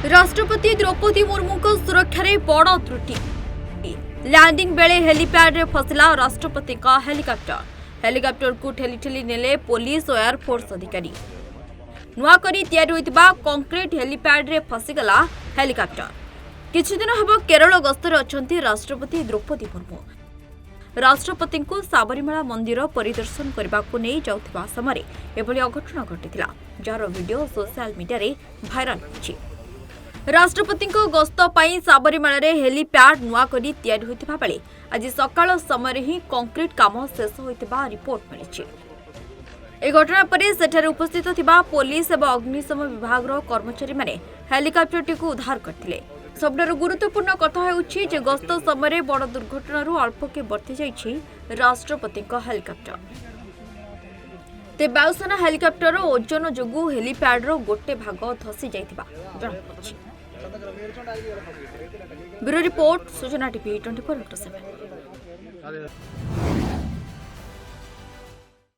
राष्ट्रपति द्रौपदी मुर्मू को सुरक्षा रे बड़ त्रुटि। लैंडिंग बेले हेलीपैड रे फसला राष्ट्रपति का हेलिकॉप्टर। हेलिकॉप्टर को ठेली ठेली नेले पुलिस और एयरफोर्स अधिकारी। नुआ करी तैयारी होइतिबा कंक्रीट हेलीपैड रे फसीगला हेलिकॉप्टर। किछि दिन हबो केरल गस्तर अछंती राष्ट्रपति द्रौपदी मुर्मू। राष्ट्रपति को साबरीमाला मंदिर परिदर्शन करने को नहीं जाउथिबा समय एभली अघटन घटिथिला, जार वीडियो सोशल मीडिया रे भाइराल होछि। राष्ट्रपति गस्त पाई साबरीमाला रे हेलीपैड नुआ करी तैयारी होइतिबा बेले आज सकाळ समय ही कंक्रीट काम शेष होइतिबा रिपोर्ट मिलिछि। ए घटना पर सेठारे उपस्थित थिबा पुलिस एवं अग्निशम विभाग कर्मचारी माने हेलिकॉप्टर टी को उद्धार करथिले। सबडर गुरुत्वपूर्ण कथा हेउछि जे गस्त समय बड़ दुर्घटना अल्प के बर्ती जाइछि राष्ट्रपति हेलिकॉप्टर। ते वायुसेना हेलिकॉप्टर ओजन जोगु हेलीपैड गोटे भाग धसी जाइथिबा जणापड़िछि। ब्यूरो रिपोर्ट सूचना टीवी 24/7।